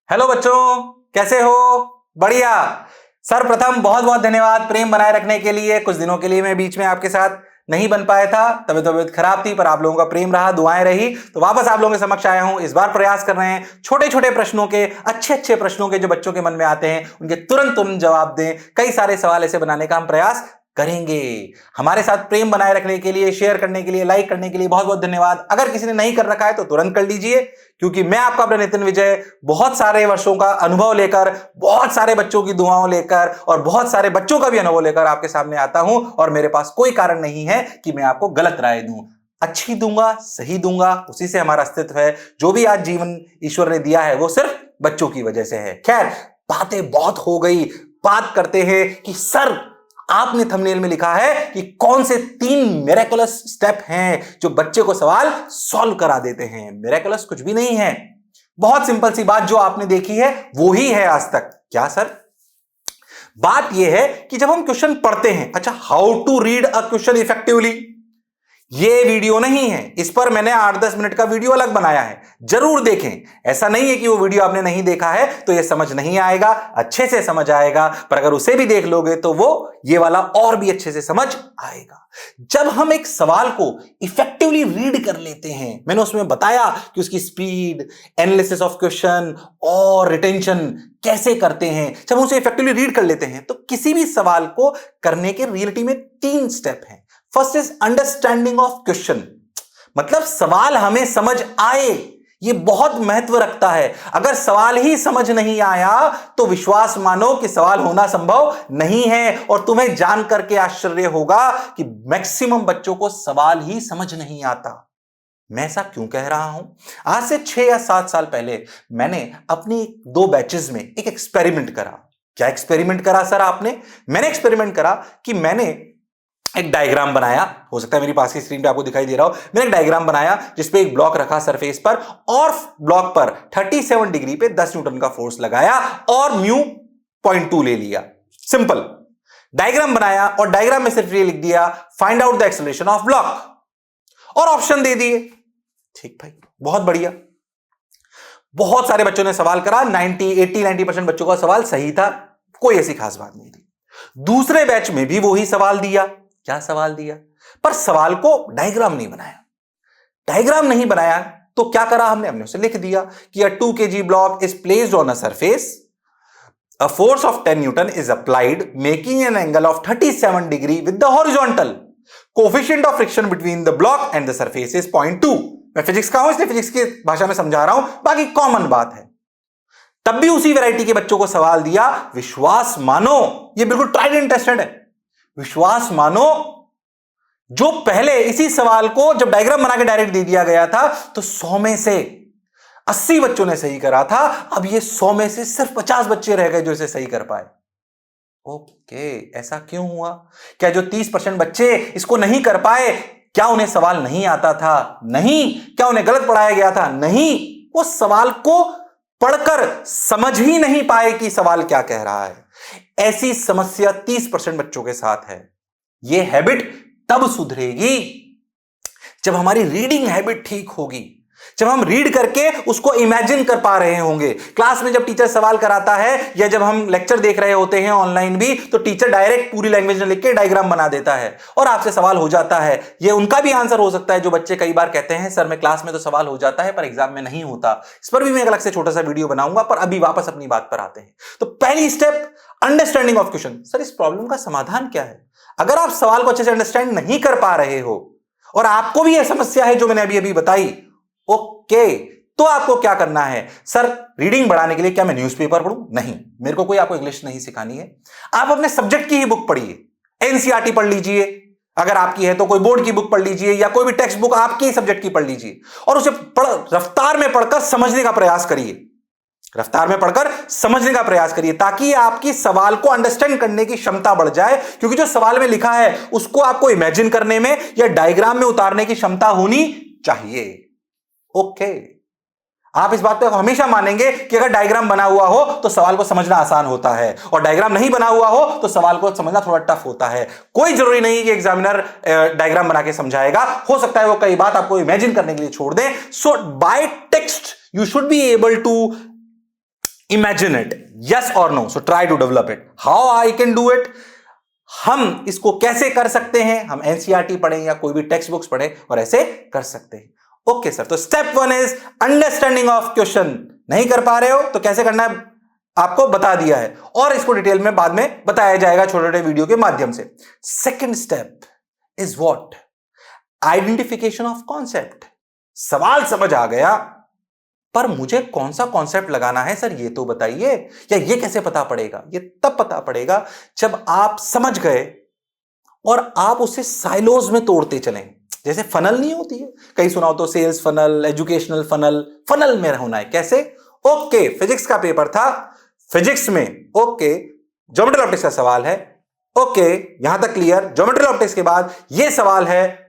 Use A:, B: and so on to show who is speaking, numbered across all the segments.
A: Hello बच्चों, कैसे हो? बढ़िया। सर प्रथम बहुत बहुत धन्यवाद प्रेम बनाए रखने के लिए। कुछ दिनों के लिए मैं बीच में आपके साथ नहीं बन पाया था, तबीयत खराब थी, पर आप लोगों का प्रेम रहा, दुआएं रही, तो वापस आप लोगों के समक्ष आया हूं। इस बार प्रयास कर रहे हैं छोटे छोटे प्रश्नों के, अच्छे अच्छे प्रश्नों के जो बच्चों के मन में आते हैं उनके तुरंत तुरंत जवाब दें। कई सारे सवाल ऐसे बनाने का हम प्रयास करेंगे। हमारे साथ प्रेम बनाए रखने के लिए, शेयर करने के लिए, लाइक करने के लिए बहुत बहुत धन्यवाद। अगर किसी ने नहीं कर रखा है तो तुरंत कर लीजिए, क्योंकि मैं आपका अपना नितिन विजय बहुत सारे वर्षों का अनुभव लेकर, बहुत सारे बच्चों की दुआओं लेकर और बहुत सारे बच्चों का भी अनुभव लेकर आपके सामने आता हूं। और मेरे पास कोई कारण नहीं है कि मैं आपको गलत राय दूं। अच्छी दूंगा, सही दूंगा, उसी से हमारा अस्तित्व है। जो भी आज जीवन ईश्वर ने दिया है वो सिर्फ बच्चों की वजह से है। खैर, बातें बहुत हो गई। बात करते हैं कि सर, आपने थंबनेल में लिखा है कि कौन से 3 मिरेकलस स्टेप हैं जो बच्चे को सवाल सॉल्व करा देते हैं। मिरेकलस कुछ भी नहीं है, बहुत सिंपल सी बात जो आपने देखी है वो ही है आज तक। क्या सर? बात यह है कि जब हम क्वेश्चन पढ़ते हैं, अच्छा, how to read a question effectively, ये वीडियो नहीं है, इस पर मैंने 8-10 मिनट का वीडियो अलग बनाया है, जरूर देखें। ऐसा नहीं है कि वो वीडियो आपने नहीं देखा है तो ये समझ नहीं आएगा, अच्छे से समझ आएगा, पर अगर उसे भी देख लोगे तो वो ये वाला और भी अच्छे से समझ आएगा। जब हम एक सवाल को इफेक्टिवली रीड कर लेते हैं, मैंने उसमें बताया कि उसकी स्पीड, एनालिसिस ऑफ क्वेश्चन और रिटेंशन कैसे करते हैं। जब हम उसे इफेक्टिवली रीड कर लेते हैं तो किसी भी सवाल को करने के रियलिटी में 3 स्टेप हैं। First is understanding of question, मतलब सवाल हमें समझ आए, ये बहुत महत्व रखता है। अगर सवाल ही समझ नहीं आया तो विश्वास मानो कि सवाल होना संभव नहीं है। और तुम्हें जान करके आश्चर्य होगा कि मैक्सिमम बच्चों को सवाल ही समझ नहीं आता। मैं ऐसा क्यों कह रहा हूं? आज से 6 या 7 साल पहले मैंने अपनी 2 बैचेस में एक एक्सपेरिमेंट करा। क्या एक्सपेरिमेंट करा सर आपने? मैंने एक्सपेरिमेंट करा कि मैंने एक डायग्राम बनाया, हो सकता है मेरी पास की स्क्रीन पे आपको दिखाई दे रहा हो। मैंने एक डायग्राम बनाया जिसपे एक ब्लॉक रखा सरफेस पर और ब्लॉक पर 37 डिग्री पे 10 न्यूटन का फोर्स लगाया और म्यू 0.2 ले लिया। सिंपल डायग्राम बनाया और डायग्राम में सिर्फ ये लिख दिया, find out the acceleration of block, और ऑप्शन दे दिए। ठीक भाई, बहुत बढ़िया। बहुत सारे बच्चों ने सवाल करा, 80-90% बच्चों का सवाल सही था, कोई ऐसी खास बात नहीं थी। दूसरे बैच में भी वही सवाल दिया। क्या सवाल दिया? पर सवाल को डायग्राम नहीं बनाया। डायग्राम नहीं बनाया तो क्या करा हमने उसे लिख दिया कि a 2 kg block is placed on a surface, a force of 10 Newton is applied making an angle of 37 degree with the horizontal, coefficient of friction between the block and the surface is 0.2। मैं physics का हूं इसलिए physics की भाषा में समझा रहा हूं, बाकी कॉमन बात है। तब भी उसी वैरायटी के बच्चों को सवाल दिया। विश्वास मानो, ये बिल्कुल ट्राइड एंड टेस्टेड है। विश्वास मानो, जो पहले इसी सवाल को जब डायग्राम बना के डायरेक्ट दे दिया गया था तो 100 में से 80 बच्चों ने सही करा था। अब ये 100 में से सिर्फ 50 बच्चे रह गए जो इसे सही कर पाए। ओके, ऐसा क्यों हुआ? क्या जो 30% बच्चे इसको नहीं कर पाए, क्या उन्हें सवाल नहीं आता था? नहीं। क्या उन्हें गलत पढ़ाया गया था? नहीं। वो सवाल को पढ़कर समझ ही नहीं पाए कि सवाल क्या कह रहा है। ऐसी समस्या 30% बच्चों के साथ है। यह हैबिट तब सुधरेगी जब हमारी रीडिंग हैबिट ठीक होगी, जब हम रीड करके उसको इमेजिन कर पा रहे होंगे। क्लास में जब टीचर सवाल कराता है या जब हम लेक्चर देख रहे होते हैं ऑनलाइन भी, तो टीचर डायरेक्ट पूरी लैंग्वेज में लिख के डायग्राम बना देता है और आपसे सवाल हो जाता है। ये उनका भी आंसर हो सकता है जो बच्चे कई बार कहते हैं सर मैं क्लास में तो सवाल हो जाता है पर एग्जाम में नहीं होता। इस पर भी मैं एक अलग से छोटा सा वीडियो बनाऊंगा, पर अभी वापस अपनी बात पर आते हैं। तो पहली step, understanding of question. Sir इस प्रॉब्लम का समाधान क्या है? अगर आप सवाल को अच्छे से अंडरस्टैंड नहीं कर पा रहे हो और आपको भी यह समस्या है जो मैंने अभी अभी बताई, ओके, तो आपको क्या करना है? सर रीडिंग बढ़ाने के लिए क्या मैं न्यूज़पेपर पढूं? नहीं, मेरे को कोई आपको इंग्लिश नहीं सिखानी है। आप अपने सब्जेक्ट की ही बुक पढ़िए, एनसीईआरटी पढ़ लीजिए, अगर आपकी है तो कोई बोर्ड की बुक पढ़ लीजिए या कोई भी टेक्स्ट बुक आपके सब्जेक्ट की पढ़ लीजिए और उसे रफ्तार में पढ़कर समझने का प्रयास करिए। रफ्तार में पढ़कर समझने का प्रयास करिए ताकि आपकी सवाल को अंडरस्टैंड करने की क्षमता बढ़ जाए, क्योंकि जो सवाल में लिखा है उसको आपको इमेजिन करने में या डायग्राम में उतारने की क्षमता होनी चाहिए। ओके, आप इस बात पे हमेशा मानेंगे कि अगर डायग्राम बना हुआ हो तो सवाल को समझना आसान होता है और डायग्राम नहीं बना हुआ हो तो सवाल को समझना थोड़ा टफ होता है। कोई जरूरी नहीं कि एग्जामिनर डायग्राम बना के समझाएगा, हो सकता है वो कई बात आपको इमेजिन करने के लिए छोड़ दें। So by text you should be able to imagine it, yes और no, so try to develop it. How I can do it, हम इसको कैसे कर सकते हैं, हम एनसीईआरटी पढ़ें या कोई भी टेक्स्ट बुक्स पढ़ें और ऐसे कर सकते हैं। ओके सर, तो step 1 is understanding of question. नहीं कर पा रहे हो तो कैसे करना है आपको बता दिया है, और इसको डिटेल में बाद में बताया जाएगा छोटे छोटे वीडियो के माध्यम से। Second step is what, identification of concept. सवाल समझ आ गया, पर मुझे कौन सा कॉन्सेप्ट लगाना है सर ये तो बताइए, या ये कैसे पता पड़ेगा? ये तब पता पड़ेगा जब आप समझ गए और आप उसे साइलोज में तोड़ते चलें। जैसे फनल नहीं होती है, कहीं सुनाओ तो, sales funnel, educational funnel, funnel में होना है। कैसे? ओके, फिजिक्स का पेपर था, फिजिक्स में ओके ज्योमेट्री ऑप्टिक्स का सवाल है, ओके यहां तक क्लियर। ज्योमेट्री ऑप्टिक्स के बाद यह सवाल है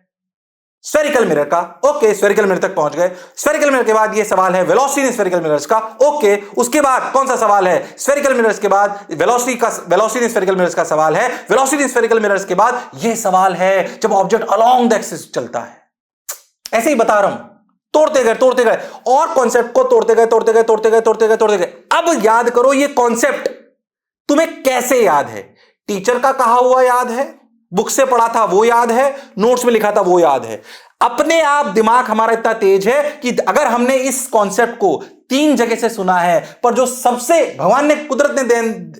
A: स्फेरिकल मिरर का, ओके स्फेरिकल मिरर तक पहुंच गए। स्फेरिकल मिरर के बाद यह सवाल है वेलोसिटी इन स्फेरिकल मिरर्स का, ओके। उसके बाद कौन सा सवाल है? स्फेरिकल मिरर्स के बाद वेलोसिटी इन स्फेरिकल मिरर्स का सवाल है। वेलोसिटी इन स्फेरिकल मिरर्स के बाद यह सवाल है जब ऑब्जेक्ट अलोंग द एक्सिस चलता है। ऐसे ही बता रहा हूं, तोड़ते गए और कॉन्सेप्ट को तोड़ते गए। अब याद करो ये कॉन्सेप्ट तुम्हें कैसे याद है? टीचर का कहा हुआ याद है, बुक से पढ़ा था वो याद है, नोट्स में लिखा था वो याद है। अपने आप दिमाग हमारा इतना तेज है कि अगर हमने इस कॉन्सेप्ट को 3 जगह से सुना है, पर जो सबसे भगवान ने, कुदरत ने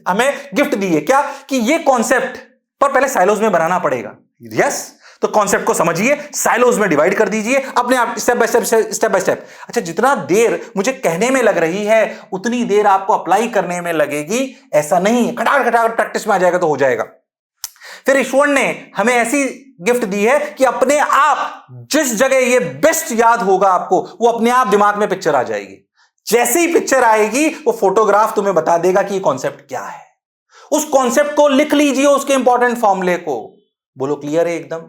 A: हमें गिफ्ट दी है क्या, कि ये कॉन्सेप्ट पर पहले साइलोज में बनाना पड़ेगा। यस, तो कॉन्सेप्ट को समझिए, साइलोज में डिवाइड कर दीजिए अपने आप, स्टेप बाय स्टेप। अच्छा, जितना देर मुझे कहने में लग रही है उतनी देर आपको अप्लाई करने में लगेगी, ऐसा नहीं है। खटाखट प्रैक्टिस में आ जाएगा तो हो जाएगा। फिर ईश्वर ने हमें ऐसी गिफ्ट दी है कि अपने आप जिस जगह ये बेस्ट याद होगा आपको, वो अपने आप दिमाग में पिक्चर आ जाएगी। जैसे ही पिक्चर आएगी वो फोटोग्राफ तुम्हें बता देगा कि ये कॉन्सेप्ट क्या है। उस कॉन्सेप्ट को लिख लीजिए, उसके इंपॉर्टेंट फॉर्मूले को। बोलो क्लियर है एकदम?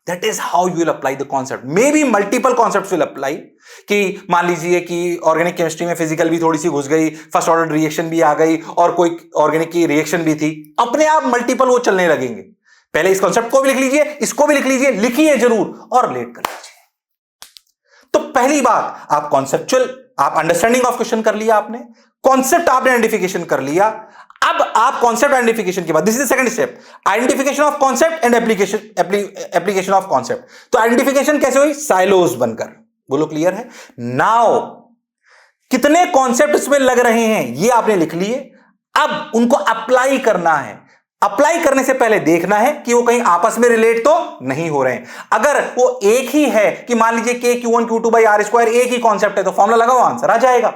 A: That is how you will apply the concept. Maybe multiple concepts will apply. कि मान लीजिए कि ऑर्गेनिक केमिस्ट्री में फिजिकल भी थोड़ी सी घुस गई, फर्स्ट ऑर्डर रिएक्शन भी आ गई, और कोई ऑर्गेनिक की रिएक्शन भी थी, अपने आप मल्टीपल वो चलने लगेंगे। पहले इस कॉन्सेप्ट को भी लिख लीजिए, इसको भी लिख लीजिए, लिखिए जरूर और रिलेट कर लीजिए। तो पहली बात, आप कॉन्सेप्चुअल, आप अंडरस्टैंडिंग ऑफ क्वेश्चन कर लिया आपने, कॉन्सेप्ट आपने आइडेंटिफिकेशन कर लिया। अब आप कॉन्सेप्ट आइडेंटिफिकेशन के बाद, this is the second step, identification of concept and application of concept. तो आइडेंटिफिकेशन कैसे हुई? साइलोज बनकर। बोलो क्लियर है? नाउ कितने कॉन्सेप्ट इसमें लग रहे हैं ये आपने लिख लिए, अब उनको अप्लाई करना है। अप्लाई करने से पहले देखना है कि वो कहीं आपस में रिलेट तो नहीं हो रहे हैं। अगर वो एक ही है कि मान लीजिए k q1 q2 by r square एक ही कॉन्सेप्ट है, तो फॉर्मूला लगाओ, आंसर आ जाएगा।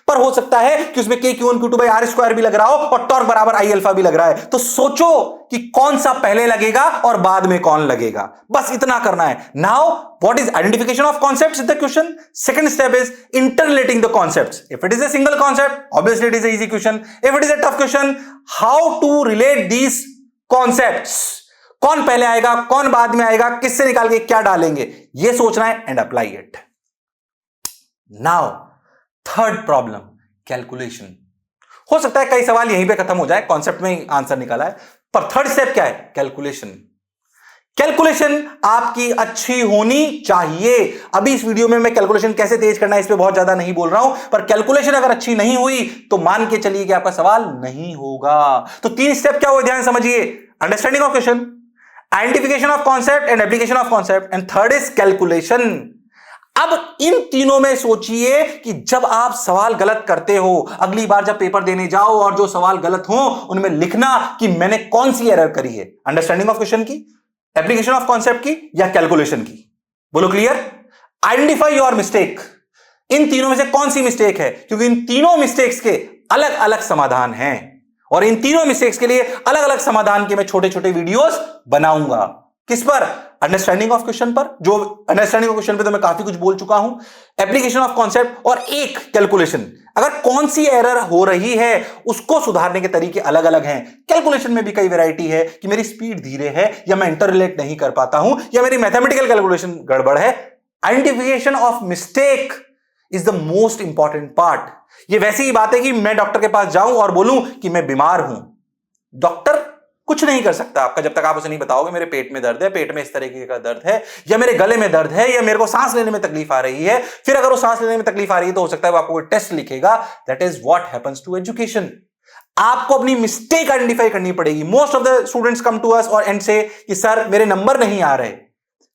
A: पर हो सकता है कि उसमें k q1 q2 by r square भी लग रहा हो और टॉर्क बराबर I अल्फा भी लग रहा है, तो सोचो कि कौन सा पहले लगेगा और बाद में कौन लगेगा। बस इतना करना है। Now what is identification of concepts in the question? Second step is interrelating the concepts. If it is a single concept, obviously it is a easy question. If it is a tough question, how to relate these concepts, कौन पहले आएगा, कौन बाद में आएगा, किससे निकाल के क्या डालेंगे, ये सोचना है and apply it. Now third problem, calculation. हो सकता है कई सवाल यहीं पे खत्म हो जाए, कॉन्सेप्ट में ही आंसर निकाला है, पर थर्ड स्टेप क्या है? कैलकुलेशन। कैलकुलेशन आपकी अच्छी होनी चाहिए। अभी इस वीडियो में मैं कैलकुलेशन कैसे तेज करना है इस पे बहुत ज्यादा नहीं बोल रहा हूं, पर कैलकुलेशन अगर अच्छी नहीं हुई तो मान के चलिए कि आपका सवाल नहीं होगा। तो 3 स्टेप क्या हुए, ध्यान समझिए। Understanding of question, identification of concept and application of concept, and third is calculation. अब इन तीनों में सोचिए कि जब आप सवाल गलत करते हो, अगली बार जब पेपर देने जाओ और जो सवाल गलत हो उनमें लिखना कि मैंने कौन सी एरर करी है, अंडरस्टैंडिंग ऑफ क्वेश्चन की, एप्लीकेशन ऑफ कॉन्सेप्ट की, या कैलकुलेशन की। बोलो क्लियर? Identify your mistake. इन तीनों में से कौन सी मिस्टेक है, क्योंकि इन तीनों मिस्टेक्स के अलग अलग समाधान हैं और इन तीनों मिस्टेक्स के लिए अलग अलग समाधान के मैं छोटे छोटे वीडियोस बनाऊंगा। किस पर? अंडरस्टैंडिंग ऑफ क्वेश्चन पर, जो अंडरस्टैंडिंग ऑफ क्वेश्चन पे तो मैं काफी कुछ बोल चुका हूं, एप्लीकेशन ऑफ कॉन्सेप्ट और एक कैलकुलेशन। अगर कौन सी एरर हो रही है उसको सुधारने के तरीके अलग अलग हैं। कैलकुलेशन में भी कई वैरायटी है कि मेरी स्पीड धीरे है, या मैं इंटर रिलेट नहीं कर पाता हूं, या मेरी मैथमेटिकल कैलकुलेशन गड़बड़ है। Identification of mistake is the most important part. ये वैसी ही बात है कि मैं डॉक्टर के पास जाऊं और बोलूं कि मैं बीमार हूं। डॉक्टर कुछ नहीं कर सकता आपका जब तक आप उसे नहीं बताओगे मेरे पेट में दर्द है, पेट में इस तरीके का दर्द है, या मेरे गले में दर्द है, या मेरे को सांस लेने में तकलीफ आ रही है। फिर अगर वो सांस लेने में तकलीफ आ रही है तो हो सकता है वो आपको कोई टेस्ट लिखेगा। That is what happens to education. आपको अपनी मिस्टेक आइडेंटिफाई करनी पड़ेगी। Most of the students come to us और एंड से कि सर मेरे नंबर नहीं आ रहे।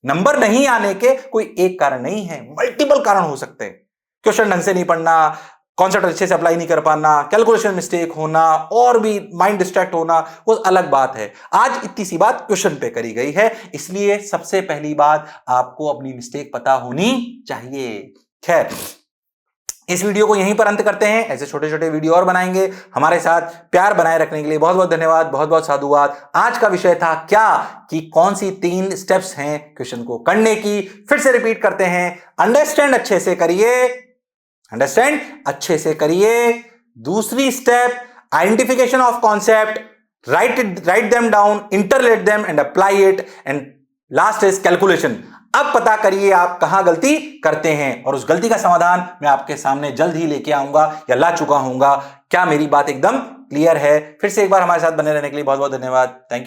A: नंबर नहीं आने के कोई एक कारण नहीं है, मल्टीपल कारण हो सकते हैं। क्वेश्चन ढंग से नहीं पढ़ना, कॉन्सेप्ट अच्छे से अप्लाई नहीं कर पाना, कैलकुलेशन मिस्टेक होना, और भी माइंड डिस्ट्रैक्ट होना, वो अलग बात है। आज इतनी सी बात क्वेश्चन पे करी गई है, इसलिए सबसे पहली बात आपको अपनी मिस्टेक पता होनी चाहिए। खैर, इस वीडियो को यहीं पर अंत करते हैं। ऐसे छोटे छोटे वीडियो और बनाएंगे। हमारे साथ प्यार बनाए रखने के लिए बहुत बहुत धन्यवाद, बहुत बहुत साधुवाद। आज का विषय था क्या कि कौन सी 3 स्टेप्स हैं क्वेश्चन को करने की। फिर से रिपीट करते हैं, अंडरस्टैंड अच्छे से करिए, अंडरस्टैंड अच्छे से करिए। दूसरी step, identification of concept, write them down, interrelate them and apply it, and last is calculation. अब पता करिए आप कहां गलती करते हैं, और उस गलती का समाधान मैं आपके सामने जल्द ही लेके आऊंगा या ला चुका हूंगा। क्या मेरी बात एकदम क्लियर है? फिर से एक बार हमारे साथ बने रहने के लिए बहुत बहुत धन्यवाद। Thank you.